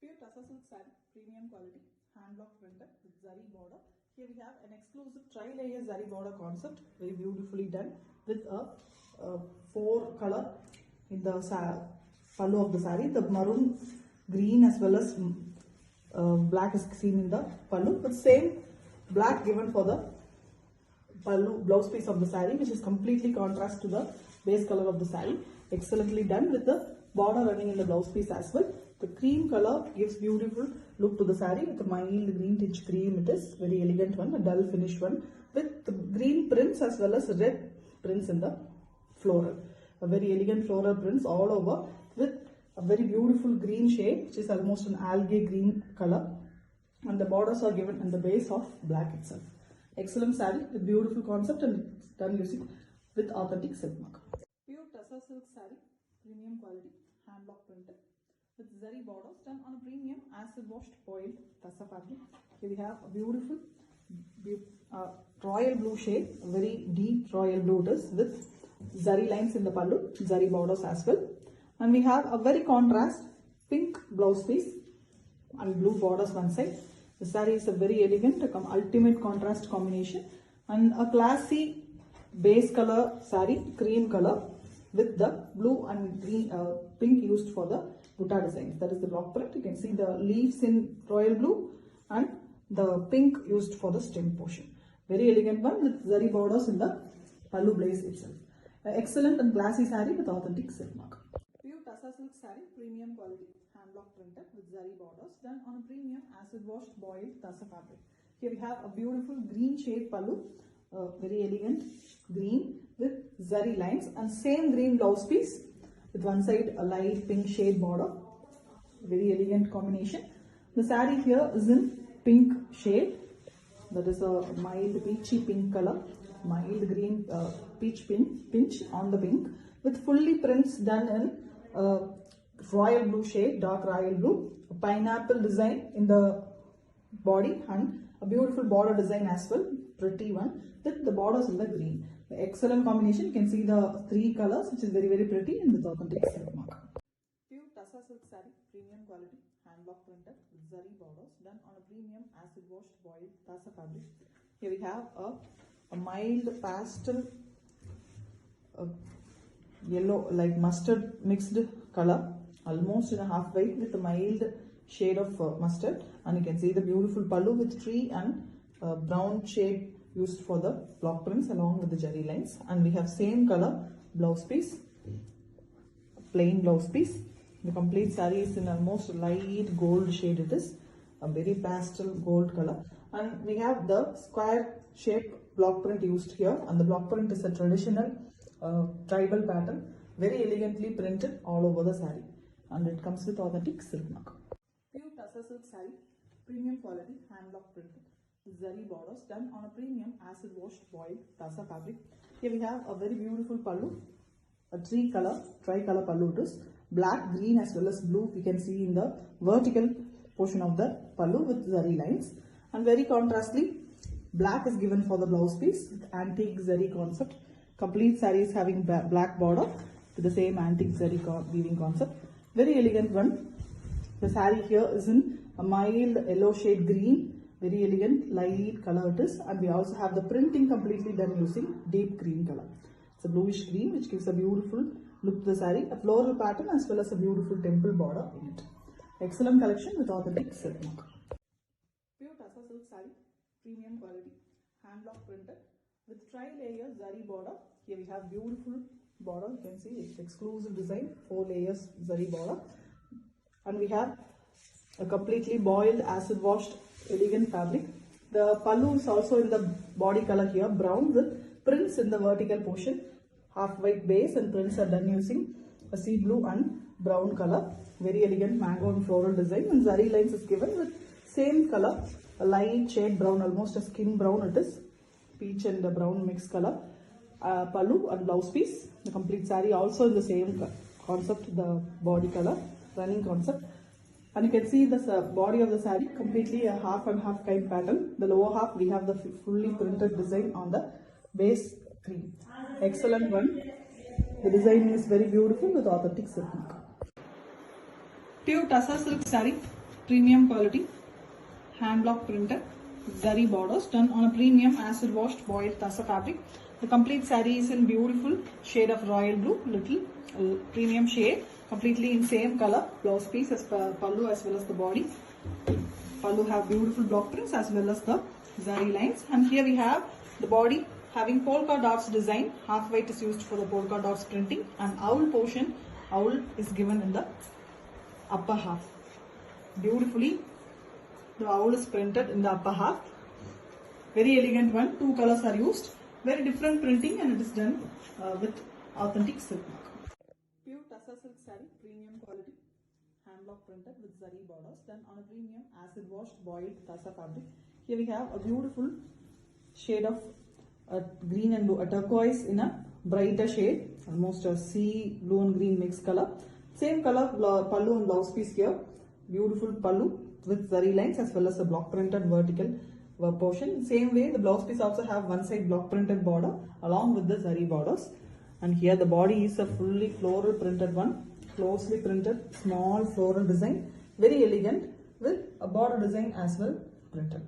Pure Tussar silk saree, premium quality, hand block printed with zari border. Here we have an exclusive tri-layer zari border concept, very beautifully done with a 4 color in the pallu of the saree. The maroon, green as well as black is seen in the pallu, but same black given for the pallu blouse piece of the saree, which is completely contrast to the base color of the saree. Excellently done with the border running in the blouse piece as well. The cream color gives beautiful look to the saree with a mild green tinge cream. It is very elegant one, a dull finish one with the green prints as well as red prints in the floral. A very elegant floral prints all over with a very beautiful green shade, which is almost an algae green color, and the borders are given in the base of black itself. Excellent saree with beautiful concept and done using with authentic silk mark. Pure Tussar silk saree, premium quality, hand block printed with zari borders done on a premium acid washed boiled Tussar fabric. Here we have a beautiful royal blue shade, very deep royal blue it is with zari lines in the pallu, zari borders as well. And we have a very contrast pink blouse piece and blue borders one side. The saree is a very elegant, ultimate contrast combination and a classy base color saree, cream color with the blue and green, pink used for the butta designs. That is the block print. You can see the leaves in royal blue and the pink used for the stem portion. Very elegant one with zari borders in the pallu blaze itself. Excellent and classy saree with authentic silk mark. Pure Tussar silk saree, premium quality, hand block printed with zari borders done on a premium acid washed boiled Tussar fabric. Here we have a beautiful green shade pallu, very elegant green with zari lines and same green blouse piece with one side a light pink shade border. Very elegant combination. The saree here is in pink shade, that is a mild peachy pink color, mild green peach pinch on the pink with fully prints done in royal blue shade, dark royal blue, a pineapple design in the body and a beautiful border design as well, pretty one with the borders in the green. The excellent combination. You can see the 3 colors, which is very pretty and with authentic silk mark. Pure Tussar silk saree, premium quality, hand block printed with zari borders done on a premium acid washed boiled Tussar fabric. Here we have a mild pastel yellow like mustard mixed color, almost in a half white with a mild shade of mustard, and you can see the beautiful pallu with tree and brown shade used for the block prints along with the jari lines. And we have same color blouse piece, plain blouse piece. The complete saree is in almost light gold shade. It is a very pastel gold color, and we have the square shape block print used here, and the block print is a traditional tribal pattern, very elegantly printed all over the saree, and it comes with authentic silk mark. Pure Tussar silk saree, premium quality, hand block printed with zari borders done on a premium acid washed boiled Tussar fabric. Here we have a very beautiful pallu, a tri-color pallu. It is black, green as well as blue. We can see in the vertical portion of the pallu with zari lines, and very contrastly black is given for the blouse piece with antique zari concept. Complete saree is having black border with the same antique zari weaving concept. Very elegant one. The saree here is in a mild yellow shade green, very elegant light color it is, and we also have the printing completely done using deep green color. It's a bluish green which gives a beautiful look to the saree, a floral pattern as well as a beautiful temple border in it. Excellent collection with authentic silk mark. Pure Tussar silk saree, premium quality, hand block printed with tri-layer zari border. Here we have beautiful border. You can see it's exclusive design, 4 layers zari border, and we have a completely boiled acid washed elegant fabric. The pallu is also in the body color here, brown with prints in the vertical portion, half white base, and prints are done using a sea blue and brown color. Very elegant mango and floral design, and zari lines is given with same color, a light shade brown, almost a skin brown it is, peach and the brown mixed color. Pallu and blouse piece. The complete saree also in the same concept, the body color running concept. And you can see the body of the saree completely a half and half kind pattern. The lower half we have the fully printed design on the base cream. Excellent one. The design is very beautiful with authentic silk mark. Pure Tussar silk saree, Premium quality hand block printed zari borders done on a premium acid washed boiled tassa fabric. The complete saree is in beautiful shade of royal blue, little premium shade, completely in same color. Blouse piece as pallu as well as the body. Pallu have beautiful block prints as well as the zari lines, and here we have the body having polka dots design. Half white is used for the polka dots printing, and owl portion, owl is given in the upper half. Beautifully the owl is printed in the upper half. Very elegant one. Two colors are used. Very different printing, and it is done with authentic silk mark. Pure Tassa silk saree, premium quality, hand block printed with zari borders done on a premium acid washed boiled Tassa fabric. Here we have a beautiful shade of green and blue, a turquoise in a brighter shade, almost a sea blue and green mixed color. Same color pallu and blouse piece here. Beautiful pallu with zari lines as well as a block printed vertical portion. Same way the blouse piece also have one side block printed border along with the zari borders. And here the body is a fully floral printed one, closely printed small floral design, very elegant with a border design as well printed.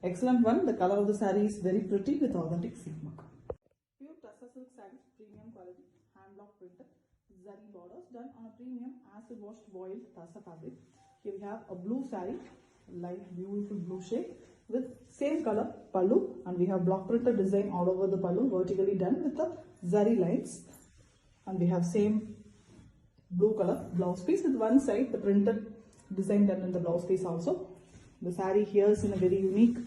Excellent one. The color of the saree is very pretty with authentic silk mark. Pure Tassa silk saree, premium quality, hand block printed, zari borders done on a premium acid washed boiled Tassa fabric. Here we have a blue saree, light beautiful blue shade with same color pallu, and we have block printed design all over the pallu, vertically done with the zari lines, and we have same blue color blouse piece with one side the printed design done in the blouse piece also. The saree here is in a very unique,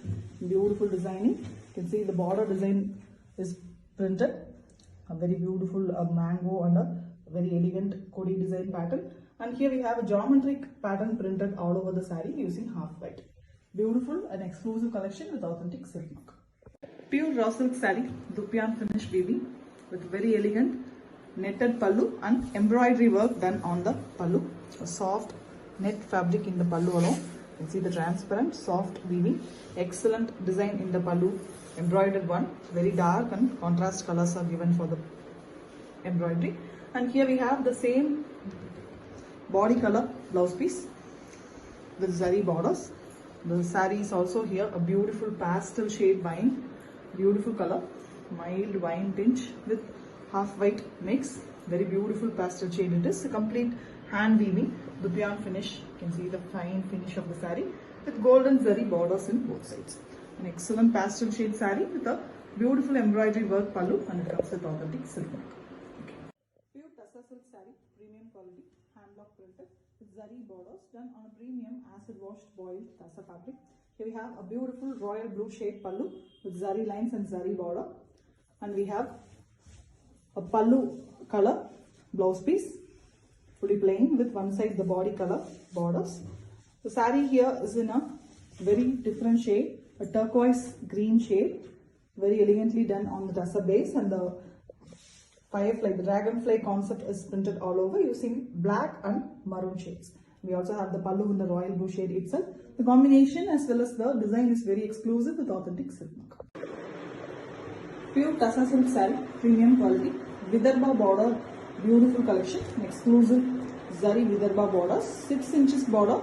beautiful designing. You can see the border design is printed, a very beautiful mango and a very elegant Kodi design pattern. And here we have a geometric pattern printed all over the saree using half white. Beautiful and exclusive collection with authentic silk mark. Pure raw silk saree, Dupyan finish weaving with very elegant netted pallu and embroidery work done on the pallu. A soft net fabric in the pallu alone. You can see the transparent soft weaving. Excellent design in the pallu, embroidered one. Very dark and contrast colors are given for the embroidery. And here we have the same body color blouse piece with zari borders. The saree is also here a beautiful pastel shade wine, beautiful color, mild wine tinge with half white mix. Very beautiful pastel shade it is. A complete hand weaving Dupyan finish. You can see the fine finish of the saree with golden zari borders in both sides. An excellent pastel shade saree with a beautiful embroidery work pallu, and it comes with authentic silk mark. Okay. Pure Tassa silk saree, premium quality, hand block printed with zari borders done on a premium acid washed boiled Tassa fabric. Here we have a beautiful royal blue shade pallu with zari lines and zari border, and we have a pallu color blouse piece, fully plain with one side the body color borders. The saree here is in a very different shade, a turquoise green shade, very elegantly done on the Tassa base, and the firefly, the dragonfly concept is printed all over using black and maroon shades. We also have the pallu in the royal blue shade itself. The combination as well as the design is very exclusive with authentic silk mark. Pure Tassa silk saree, premium quality, Vidarbha border, beautiful collection, exclusive zari Vidarbha borders, 6 inches border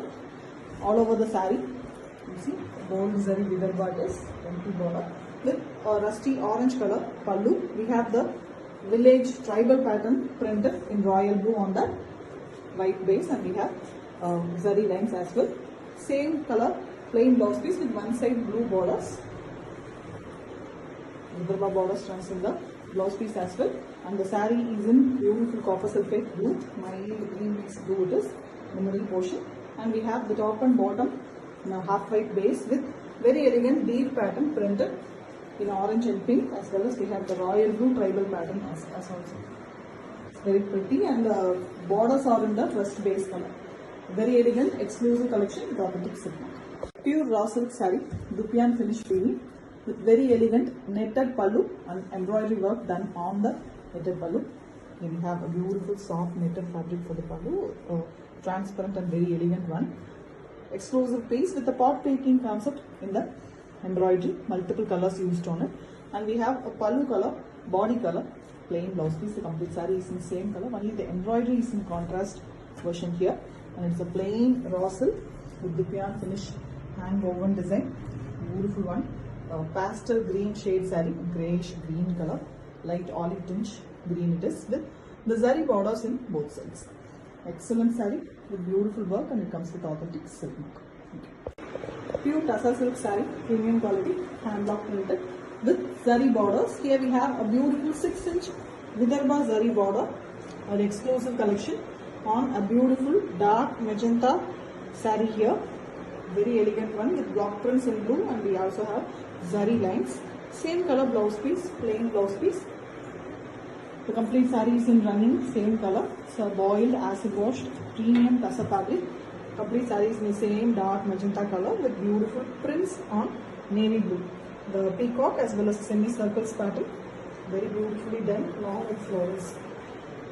all over the saree. You see, gold zari Vidarbha it is, empty border with a rusty orange color pallu. We have the village tribal pattern printed in royal blue on that white base, and we have zari lines as well. Same color plain blouse piece with one side blue borders. Vidarbha borders runs in the blouse piece as well, and the saree is in beautiful copper sulphate blue, mild green mixed blue it is, the middle portion, and we have the top and bottom in a half white base with very elegant deep pattern printed in orange and pink, as well as we have the royal blue tribal pattern as also. It's very pretty, and the borders are in the rust base color. Very elegant, exclusive collection with authentic silk mark. Pure raw silk saree, Dupyan finish weaving with very elegant netted pallu and embroidery work done on the netted pallu. Then we have a beautiful soft netted fabric for the pallu, transparent and very elegant one. Exclusive piece with the pot taking concept in the embroidery, multiple colors used on it, and we have a pallu color, body color, plain blouse piece. The complete saree is in the same color, only the embroidery is in contrast version here, and it's a plain raw silk with Dupion finish hand woven design. Beautiful one. Pastel green shade saree, greyish green color, light olive tinge green it is with the zari borders in both sides. Excellent saree with beautiful work, and it comes with authentic silk mark. Pure Tassa silk saree, premium quality, hand block printed with zari borders. Here we have a beautiful 6-inch Vidarbha zari border, an exclusive collection on a beautiful dark magenta saree here. Very elegant one with block prints in blue, and we also have zari lines. Same color blouse piece, plain blouse piece. The complete saree is in running, same color. So boiled, acid washed, premium Tassa fabric. Complete saree is in the same dark magenta color with beautiful prints on navy blue. The peacock as well as semicircles pattern. Very beautifully done, long with flowers.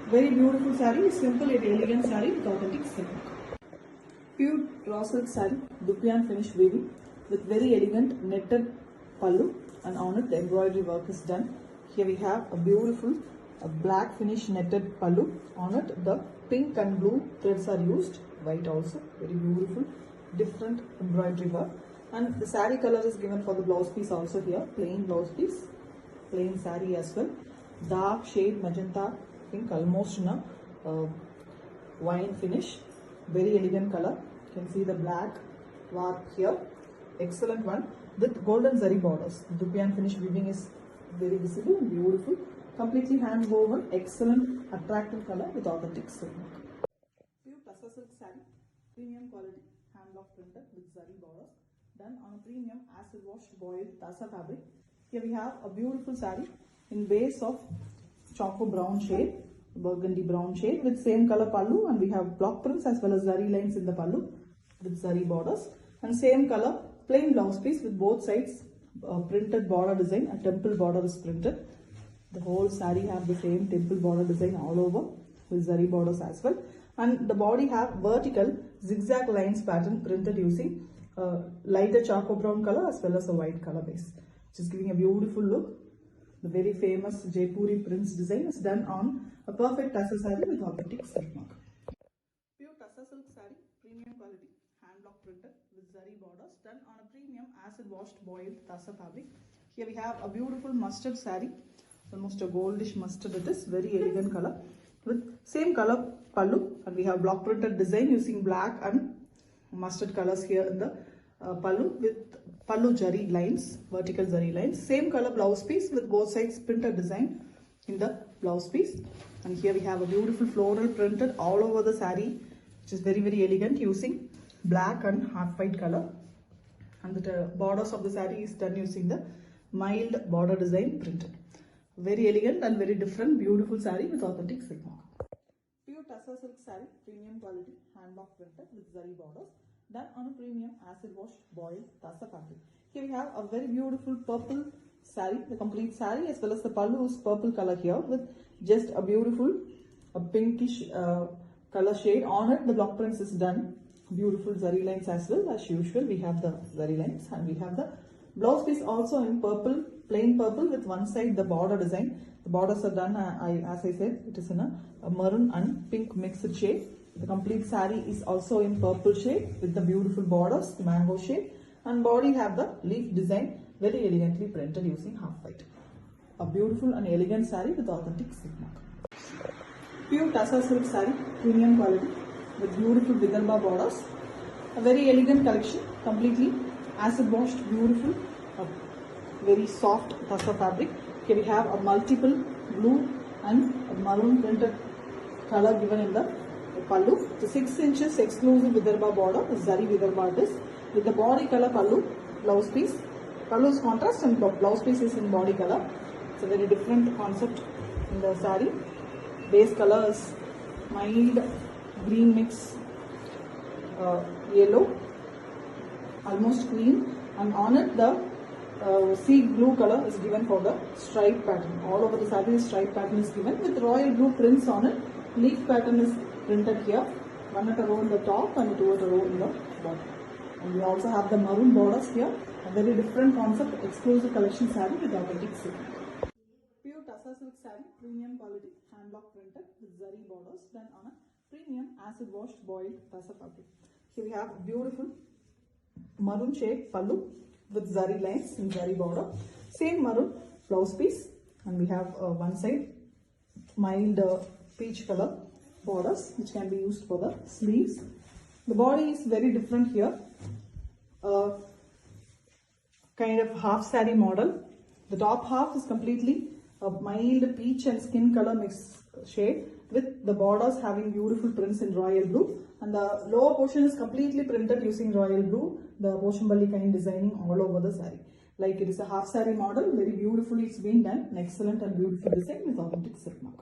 Very beautiful saree, simple yet elegant saree with authentic silk. Pure raw silk saree, Dupion finish weaving with very elegant netted pallu, and on it the embroidery work is done. Here we have a beautiful black finish netted pallu. On it the pink and blue threads are used, white also, very beautiful, different embroidery work. And the saree color is given for the blouse piece also here, plain blouse piece, plain saree as well. Dark shade magenta pink, almost in a wine finish. Very elegant color. You can see the black work here. Excellent one with golden zari borders. The Dupion finish weaving is very visible and beautiful. Completely hand woven, excellent, attractive color with authentic silk. Pure Tassa silk saree, premium quality, hand block printed with zari borders, done on a premium acid washed boiled Tassa fabric. Here we have a beautiful saree in base of choco brown shade, burgundy brown shade with same color pallu, and we have block prints as well as zari lines in the pallu with zari borders, and same color plain blouse piece with both sides printed border design. A temple border is printed. The whole saree have the same temple border design all over with zari borders as well, and the body have vertical zigzag lines pattern printed using lighter charcoal brown color as well as a white color base, which is giving a beautiful look. The very famous Jaipuri prints design is done on a perfect Tassa saree with authentic silk mark. Pure Tassa silk saree, premium quality, hand block printed with zari borders, done on a premium acid washed boiled Tassa fabric. Here we have a beautiful mustard saree, almost a goldish mustard it is, very elegant color with same color pallu, and we have block printed design using black and mustard colors here in the pallu with pallu zari lines, vertical zari lines. Same color blouse piece with both sides printed design in the blouse piece, and here we have a beautiful floral printed all over the saree, which is very elegant using black and half white color, and the borders of the saree is done using the mild border design printed. Very elegant and very different, beautiful saree with authentic silk mark. Pure Tassa silk saree, premium quality, hand block printed with zari borders, done on a premium acid washed boiled Tassa fabric. Here we have a very beautiful purple saree, the complete saree as well as the pallu is purple color here with just a beautiful pinkish color shade. On it the block prints is done, beautiful zari lines as well. As usual we have the zari lines, and we have the blouse piece also in purple, plain purple with one side the border design. The borders are done, as I said, it is in a maroon and pink mixed shade. The complete saree is also in purple shade with the beautiful borders, mango shade, and body have the leaf design very elegantly printed using half white. A beautiful and elegant saree with authentic silk mark. Pure Tassa silk saree, premium quality with beautiful Vidarbha borders. A very elegant collection, completely acid washed, beautiful, very soft Tassa fabric. Here we have a multiple blue and a maroon printed color given in the pallu. The 6 inches exclusive Vidarbha border, zari Vidarbha it is, with the body color pallu, blouse piece. Pallu is contrast and blouse piece is in body color. It's a very different concept in the saree. Base color is mild green mix yellow, almost cream, and on it the sea blue color is given for the stripe pattern. All over the saree stripe pattern is given with royal blue prints on it. Leaf pattern is printed here, one at a row in the top and two at a row in the bottom. And we also have the maroon borders here, a very different concept, exclusive collection saree with authentic silk. Pure Tassa silk saree, premium quality, hand block printed with zari borders, done on a premium acid washed boiled Tassa fabric. Here we have beautiful maroon shade pallu with zari lines and zari border. Same maroon blouse piece, and we have one side mild peach color borders which can be used for the sleeves. The body is very different here. Kind of half saree model. The top half is completely a mild peach and skin color mixed shade with the borders having beautiful prints in royal blue, and the lower portion is completely printed using royal blue, the Poshamballi kind designing all over the saree. Like it is a half saree model, very beautifully it's been done, an excellent and beautiful design with authentic silk mark.